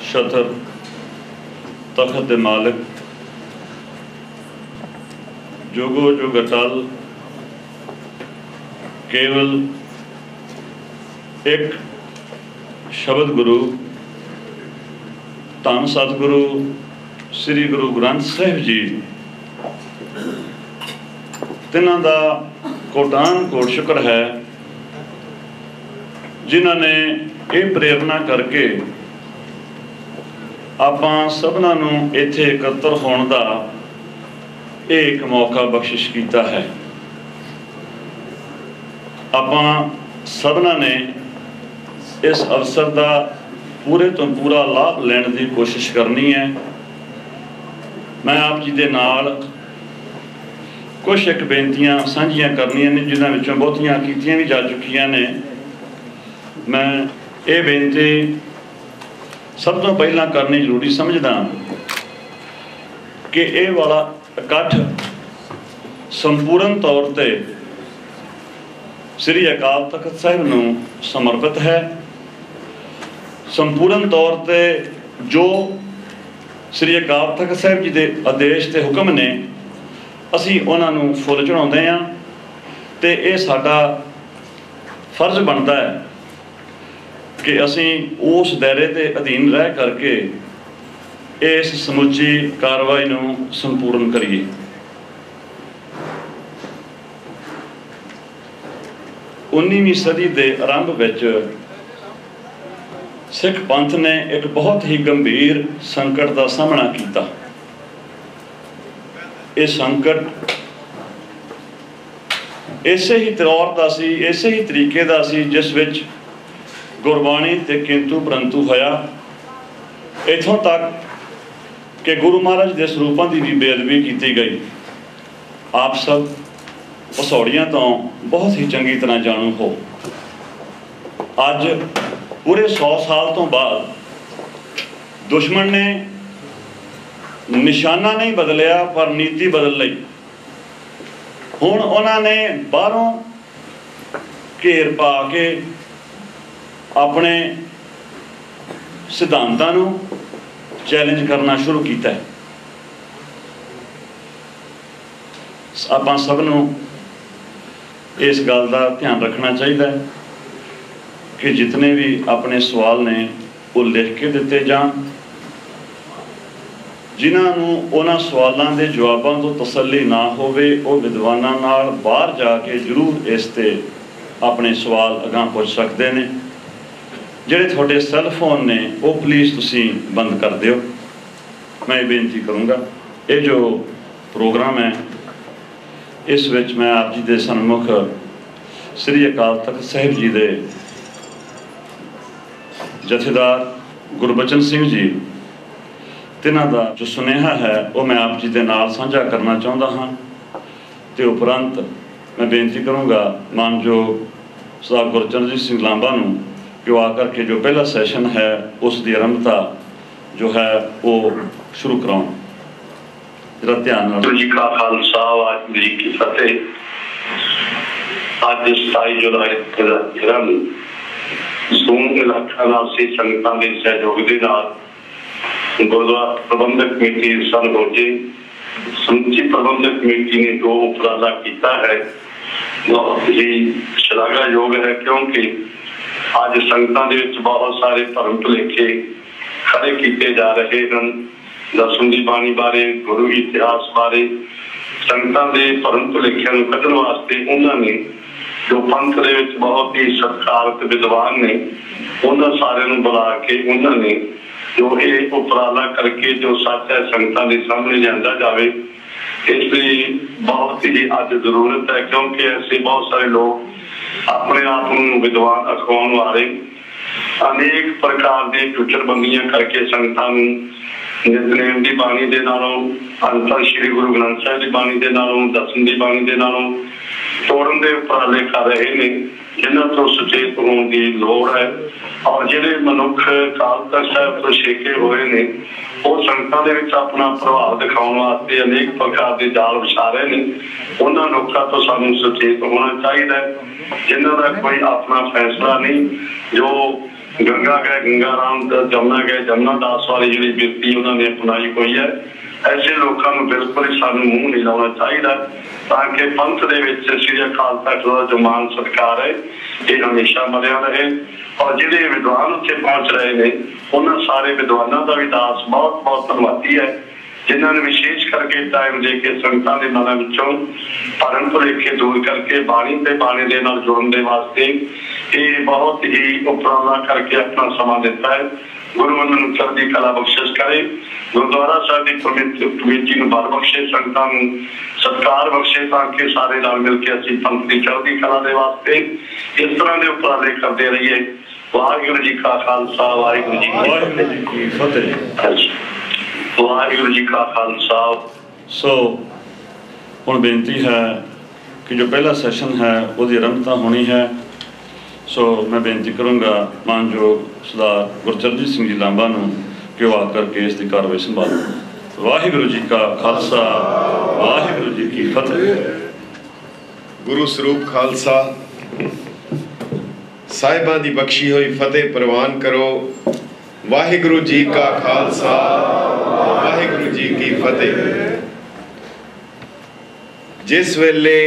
छतर तखत दे मालिक जुगो जुग अटल केवल एक शब्द गुरु धन सतगुरु श्री गुरु ग्रंथ साहिब जी तिन्हां दा कोटान कोट शुक्र है जिन्हां ने ये प्रेरणा करके आपां सबनां नूं इत्थे एकत्र होण दा एक मौका बख्शिश कीता है। आपां सबनां ने इस अवसर का पूरे तो पूरा लाभ लैण की कोशिश करनी है। मैं आप जी दे नाल कुछ एक बेनतियां साझियां करनियां ने जिन्हां विचों बहुतियां कीतियां भी जा चुकियां ने। मैं ये बेनती सब तो पहला करनी जरूरी समझदा कि ये वाला इकट्ठ संपूर्ण तौर पर श्री अकाल तख्त साहिब नूं समर्पित है। संपूर्ण तौर पर जो श्री अकाल तख्त साहिब जी के आदेश के हुक्म ने असी उन्हां नूं फुल चढ़ाउंदे हां ते ये साडा फर्ज बनता है कि असी उस दायरे के अधीन रह करके इस समुची कार्रवाई नूं संपूर्ण करिए। उन्नीवीं सदी के आरंभ विच सिख पंथ ने एक बहुत ही गंभीर संकट का सामना किया। ये संकट इसे ही तौर का सी, इसे ही तरीके का सी जिस विच गुरबाणी ते किंतु परंतु होया। इथों तक कि गुरु महाराज के स्वरूपों की भी बेअदबी की गई। आप सब पसौड़ियां तो बहुत ही चंगी तरह जानू हो। अज पूरे 100 साल तो बाद दुश्मन ने निशाना नहीं बदलिया पर नीति बदल ली। हुण उन्होंने बाहरों घेर पा के अपने सिद्धांतां नूं चैलेंज करना शुरू किया है। आपां सब नूं इस गल का ध्यान रखना चाहिए कि जितने भी अपने सवाल ने वो लिख के दिते जान। जिन्होंने उन्होंने सवालों के जवाबों तो तसल्ली ना होवे वो विद्वानां नाल बाहर जाके जरूर इस ते अपने सवाल अगां पुछ सकते हैं। जिहड़े तुहाडे सैल फोन ने वो प्लीज़ तुसी बंद कर दिओ। मैं ये बेनती करूँगा ये जो प्रोग्राम है इस विच मैं आप जी के सन्मुख श्री अकाल तख्त साहिब जी के जथेदार गुरबचन सिंह जी तिन्हां दा जो सुनेहा है वो मैं आप जी के नाल साझा करना चाहता हाँ। तो उपरंत मैं बेनती करूँगा मानयोग सरदार गुरचरण सिंह लांबा नूं कि वो आकर के जो पहला सैशन है उसकी आरंभता जो है वो शुरू कराउण। जरा ध्यान नाल जी का खालसा वाहिगुरू जी की फतेह। अज 27 जुलाई 2013 सूम इलाका वासी संगतां के सहयोग के नाल गुरुद्वारा प्रबंधक कमेटी सनगोजे समुची प्रबंधक कमेटी ने जो उपराला किया है बहुत ही शलाघायोग है, क्योंकि आज संगतां दे विच बहुत सारे भरम भुलेखे खड़े किए जा रहे हैं। दसवीं की बाणी बारे गुरु इतिहास बारे संगतां दे भरम भुलेखिਆਂ ਨੂੰ ਕੱਢਣ वास्ते उन्होंने जो पंथ दे विच बहुत ही सत्कारत विद्वान ने उन्होंने सारे ਨੂੰ बुला के उन्होंने जो ये उपराला करके जो सच है संगतां दे सामने लिआंदा जावे। इसलिए बहुत ही अज जरूरत है, क्योंकि ऐसे बहुत सारे लोग अपने आप को विद्वान अखवाउण वाले अनेक प्रकार की टुचरबंदियां करके संगतां नूं नितनेम की बाणी के नालों अंतर श्री गुरु ग्रंथ साहिब की बाणी के नालों दसवीं की बाणी के नालों तोड़न के उपराले कर रहे हैं, जिन्हां तो सचेत होने की लोड़ है। और जिहड़े मनुख अकाल तख्त साहिब तो छेके हुए ने वो संगतां दे विच अपना प्रभाव दिखाने वास्ते अनेक प्रकार के जाल विछा रहे हैं। उन्हां लोकां तो सानूं सचेत होना चाहिए जिन्हां दा कोई अपना फैसला नहीं, जो गंगा गए गंगा राम, जमुना गए जमुना दास वाली जी बिरती उन्होंने अपनाई हुई है। ऐसे लोगों को बिल्कुल ही सानू मूँह नहीं लाना चाहिए, ताकि पंथ दे विच श्री अकाल तख्त का जो मान सत्कार है ये हमेशा बनिया रहे। और जिहड़े विद्वान उत्थे पहुंच रहे हैं उन्होंने सारे विद्वानों का भी दास बहुत बहुत धन्यवादी है, जिन्होंने विशेष करके टाइम देके संगतां दे मनां विचों भरम भुलेखे दूर करके बाणी ते बाणी दे नाल जुड़न दे वास्ते ये बहुत ही उपराला करके अपना समा दिता है। गुरु उन्होंने चढ़दी कला बख्शिश करे, गुरुद्वारा साहब की कमेटी को बल बख्शे, संगतां नूं सत्कार बख्शे, ताकि सारे नाल मिल के असीं पंथ की चढ़दी कला दे वास्ते इस तरह के उपराले करते रहिए। वाहिगुरू जी का खालसा, वाहिगुरू जी की फतेह। वाहिगुरू जी का खालसा। सो हुण बेनती है कि जो पहला सैशन है उसकी आरंभता होनी है। सो मैं बेनती करूँगा मानयोग सरदार गुरचरणजीत सिंह जी लांबा नूं कि वह आकर के इसकी कार्रवाई संभालें। वाहिगुरू जी का खालसा, वाहिगुरू जी की फतेह। गुरु स्वरूप खालसा साहिबां दी बख्शी हुई फतेह प्रवान करो। वाहिगुरू जी का खालसा, वाहिगुरू जी की फतेह। जिस वेले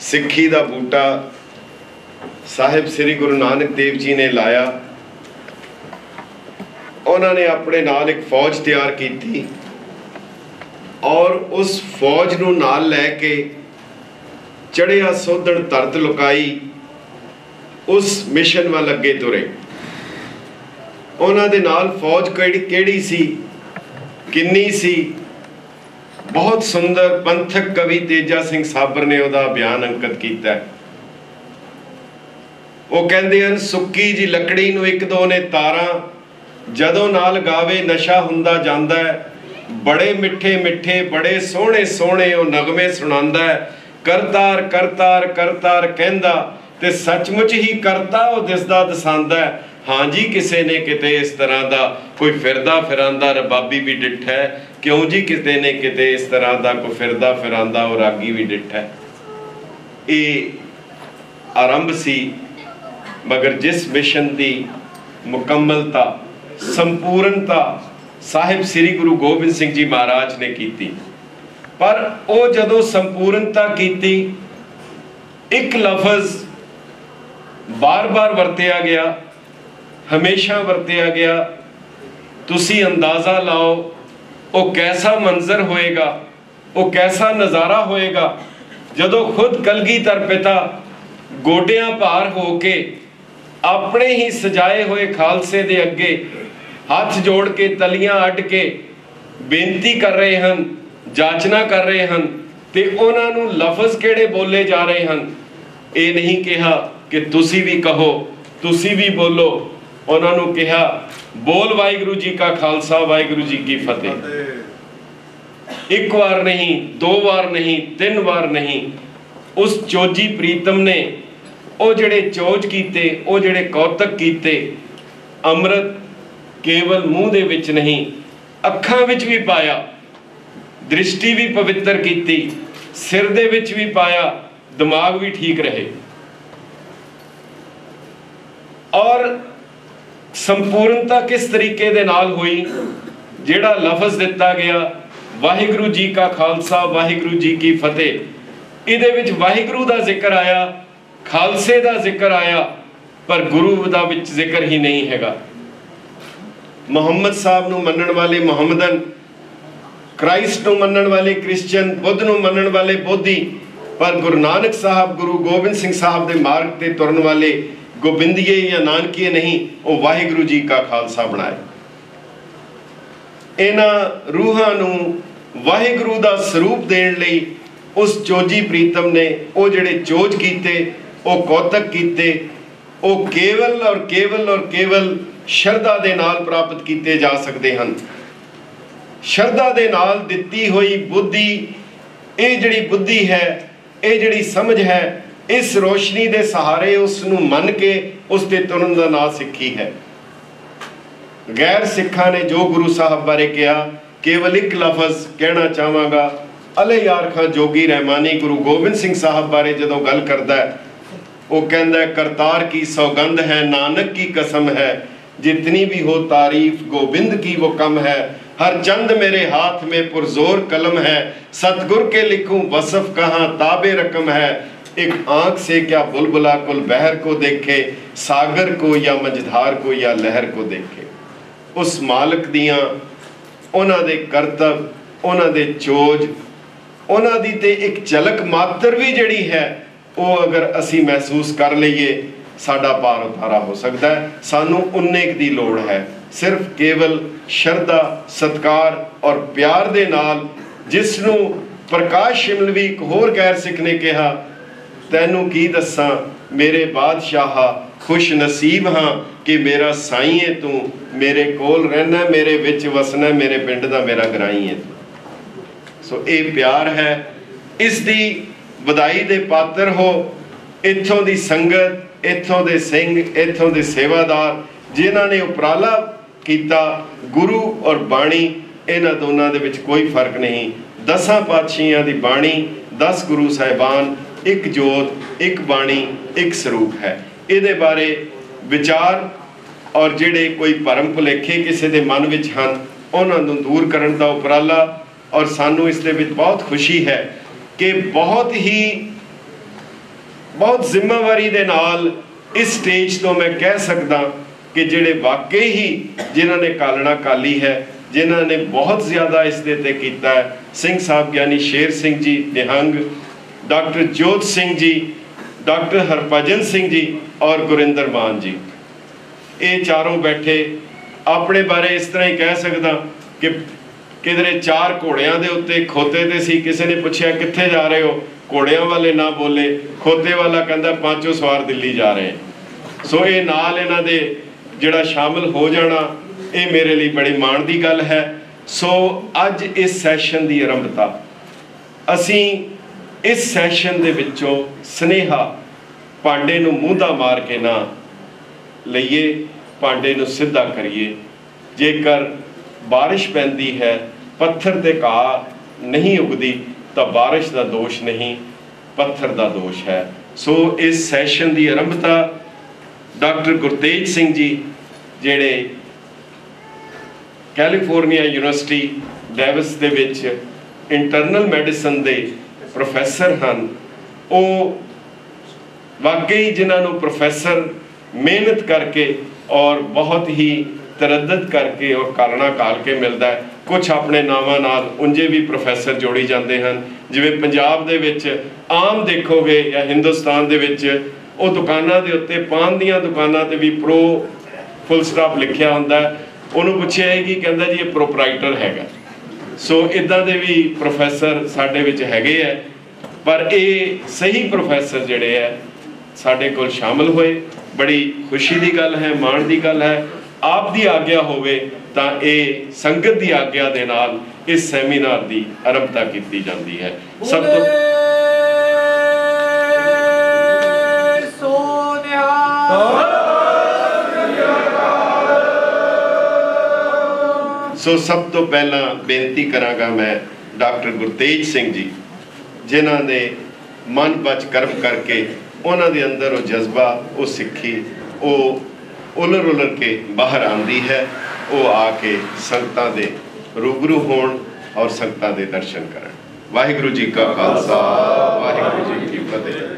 सिक्खी दा बूटा साहिब श्री गुरु नानक देव जी ने लाया, उन्होंने अपने नाल एक फौज तैयार की थी और उस फौज नूं नाल लैके चढ़िया सोधन धरत लुकाई उस मिशन वाल अगे तुरे। उन्होंने नाल फौज केड़ी सी, किन्नी सी? बहुत सुंदर पंथक कवि तेजा सिंह साबर ने उहदा बयान अंकित किया है। वो कहते हैं, सुक्की जी लकड़ी नूं एक दो ने तारा, जदों नाल गावे नशा हुंदा जांदा है, बड़े मिठे मिठे बड़े सोहणे सोहणे वो नगमे सुणांदा है, करतार करतार करतार कहंदा ते सचमुच ही करता वो दिसदा दसांदा है। हाँ जी, किसी ने किते इस तरह का कोई फिरदा फिरांदा रबाबी भी डिठा है, क्यों जी किसी ने किते इस तरह का कोई फिरदा फिरांदा वो रागी भी डिठा है। ये आरंभ सी, मगर जिस मिशन की मुकम्मलता संपूर्णता साहिब श्री गुरु गोबिंद सिंह जी महाराज ने की, पर वो जदों संपूर्णता की एक लफज बार बार वरतिया गया, हमेशा वरतिया गया। तुसी अंदाजा लाओ वो कैसा मंजर होएगा, वो कैसा नज़ारा होएगा जदों खुद कलगीधर पिता गोडियां भार होके अपने ही सजाए हुए खालसे दे अगे हाथ जोड़ के तलियां अड के बेनती कर रहे हैं, जाचना कर रहे हैं, ते उन्हां नूं लफज केड़े बोले जा रहे हैं। ये नहीं कहा कि तुसी भी कहो, तुसी भी बोलो, उन्हां नूं कहा बोल वाहिगुरू जी का खालसा, वाहिगुरू जी की फतेह। एक बार नहीं, दो बार नहीं, तीन बार नहीं, उस चोजी प्रीतम ने ਉਹ ਜਿਹੜੇ ਚੋਜ ਕੀਤੇ, ਉਹ ਜਿਹੜੇ ਕੌਤਕ ਕੀਤੇ, ਅੰਮ੍ਰਿਤ ਕੇਵਲ ਮੂੰਹ ਦੇ ਵਿੱਚ ਨਹੀਂ ਅੱਖਾਂ ਵਿੱਚ ਵੀ ਪਾਇਆ, ਦ੍ਰਿਸ਼ਟੀ ਵੀ ਪਵਿੱਤਰ ਕੀਤੀ, ਸਿਰ ਦੇ ਵਿੱਚ ਵੀ ਪਾਇਆ, ਦਿਮਾਗ ਵੀ ਠੀਕ ਰਹੇ। ਔਰ ਸੰਪੂਰਨਤਾ ਕਿਸ ਤਰੀਕੇ ਦੇ ਨਾਲ ਹੋਈ? ਜਿਹੜਾ ਲਫ਼ਜ਼ ਦਿੱਤਾ ਗਿਆ ਵਾਹਿਗੁਰੂ ਜੀ ਕਾ ਖਾਲਸਾ, ਵਾਹਿਗੁਰੂ ਜੀ ਕੀ ਫਤਿਹ, ਇਹਦੇ ਵਿੱਚ ਵਾਹਿਗੁਰੂ ਦਾ ਜ਼ਿਕਰ ਆਇਆ, खालसे का जिक्र आया, पर गुरु का विच जिक्र ही नहीं हैगा। मुहम्मद साहब नूं मनण वाले मुहम्मदन, क्राइस्ट नूं मनण वाले क्रिश्चियन, बुद्ध नूं मनण वाले बोधी, पर गुरु नानक साहब गुरु गोबिंद सिंह साहब के मार्ग ते तुरन वाले गोबिंदीए या नानकीए नहीं, वो वाहिगुरू जी का खालसा बनाए। इन्हां रूहां नूं वाहिगुरू का स्वरूप देण लई उस चोजी प्रीतम ने वो जिहड़े चोज कीते, वो कौतक कीते, वो केवल और केवल और केवल शरधा दे नाल प्राप्त किए जा सकते हैं। शरधा दे नाल दिती हुई बुद्धि, ये जिहड़ी बुद्धि है, ये जिहड़ी समझ है, इस रोशनी दे सहारे उसनूं मन के उस ते तुरन दा नाम सिक्खी है। गैर सिखा ने जो गुरु साहब बारे कहा, केवल एक लफज कहना चाहांगा, अले यार खां जोगी रहमानी गुरु गोबिंद सिंह साहब बारे जदों गल करदा है वो कहता है करतार की सौगंध है, नानक की कसम है, जितनी भी हो तारीफ गोविंद की वो कम है। हर चंद मेरे हाथ में पुरजोर कलम है, सतगुर के लिखूं वसफ कहाँ ताबे रकम है। एक आंख से क्या बुलबुला कुल बहर को देखे, सागर को या मझधार को या लहर को देखे। उस मालिक दियां उन्हां दे करतब, उन्हां दे चोज, उन्हां दी ते एक झलक मात्र भी जिहड़ी है वो अगर असी महसूस कर लईए साडा पार उतारा हो सकता है। सानू उन्ने दी लोड़ है, सिर्फ केवल शरधा सत्कार और प्यार दे नाल, जिसनू प्रकाश शिमलवी एक होर गैर सिख ने कहा, तैनू की दस्सां मेरे बादशाहा खुश नसीब हाँ कि मेरा साई है तू, मेरे कोल रहना, मेरे विच वसना, मेरे पिंड दा मेरा गराई है तू। सो ये प्यार है, इस दी ਵਧਾਈ ਦੇ ਪਾਤਰ ਹੋ ਇੱਥੋਂ ਦੀ ਸੰਗਤ, ਇੱਥੋਂ ਦੇ ਸਿੰਘ, ਇੱਥੋਂ ਦੇ ਸੇਵਾਦਾਰ ਜਿਨ੍ਹਾਂ ਨੇ ਉਪਰਾਲਾ ਕੀਤਾ। ਗੁਰੂ ਔਰ ਬਾਣੀ ਇਹਨਾਂ ਦੋਨਾਂ ਦੇ ਵਿੱਚ ਕੋਈ ਫਰਕ ਨਹੀਂ। 10 ਪਾਤਸ਼ਾਹੀਆਂ ਦੀ ਬਾਣੀ, 10 ਗੁਰੂ ਸਾਹਿਬਾਨ, ਇੱਕ ਜੋਤ, ਇੱਕ ਬਾਣੀ, ਇੱਕ ਸਰੂਪ ਹੈ। ਇਹਦੇ ਬਾਰੇ ਵਿਚਾਰ ਔਰ ਜਿਹੜੇ ਕੋਈ ਭਰਮ ਭੁਲੇਖੇ ਕਿਸੇ ਦੇ ਮਨ ਵਿੱਚ ਹਨ ਉਹਨਾਂ ਨੂੰ ਦੂਰ ਕਰਨ ਦਾ ਉਪਰਾਲਾ। ਔਰ ਸਾਨੂੰ ਇਸ ਦੇ ਵਿੱਚ ਬਹੁਤ ਖੁਸ਼ੀ ਹੈ कि बहुत जिम्मेवारी दे नाल इस स्टेज तो मैं कह सकदा कि जिहड़े वाकई ही जिन्होंने कालना काली है, जिन्होंने बहुत ज़्यादा इस दे ते कीता है, सिंह साहब ज्ञानी शेर सिंह जी निहंग, डॉक्टर जोत सिंह जी, डॉक्टर हरभजन सिंह जी और गुरिंदर मान जी, ये चारों बैठे। अपने बारे इस तरह ही कह सकदा कि किधरे 4 घोड़ियां दे उत्ते खोते ते सी, किसी ने पूछा कित्थे जा रहे हो, घोड़ियां वाले ना बोले, खोते वाला कहता 5 सवार दिल्ली जा रहे हैं। सो ये नाल इन्हां दे जिहड़ा शामिल हो जाना ये मेरे लिए बड़ी माण दी गल है। सो अज इस सैशन की आरंभता असी इस सैशन दे विचों स्नेहा भांडे नूं मूंह दा मार के ना लईए, भांडे नूं सिद्धा करिए। जेकर बारिश पैंदी है, पत्थर ते घाह नहीं उगदी तो बारिश का दोष नहीं, पत्थर का दोष है। सो इस सैशन की आरंभता डॉक्टर गुरतेज सिंह जी जिहड़े कैलीफोर्निया यूनिवर्सिटी डेविस दे विच इंटरनल मैडिसन दे प्रोफैसर हैं, वो वाकई जिन्होंने प्रोफैसर मेहनत करके और बहुत ही तरद्दत करके और कालना काल के मिलता है। कुछ अपने नावां नाल उंजे भी प्रोफैसर जोड़ी जाते हैं, जिवें पंजाब दे विच आम देखोगे या हिंदुस्तान दे विच वो दुकानां दे उत्ते पान दीयां दुकानां ते भी प्रो फुल स्टॉप लिखिया हुंदा है। उन्होंने पूछा है कि कहता जी ये प्रोपराइटर हैगा। सो इदां दे भी प्रोफैसर साडे विच हैगे है, पर ये सही प्रोफैसर जिहड़े है साडे कोल शामिल होए, बड़ी खुशी की गल है, मान की गल है। आप दी आग्ञा होवे तां ये संगत की आग्ञा दे नाल इस सैमीनार की आरंभता की जाती है। सब तो सो सब तो पहला बेनती करांगा मैं डॉक्टर गुरतेज सिंह जी, जिन्हां ने मन बच कर्म करके उन्हां दे अंदर वो जज्बा, वो सिक्खी, वो उलर उलर के बाहर आंदी है, वो आके संगतां दे रूबरू होण और संगतां दे दर्शन करन। वाहिगुरू जी का खालसा, वाहिगुरू जी की फतेह।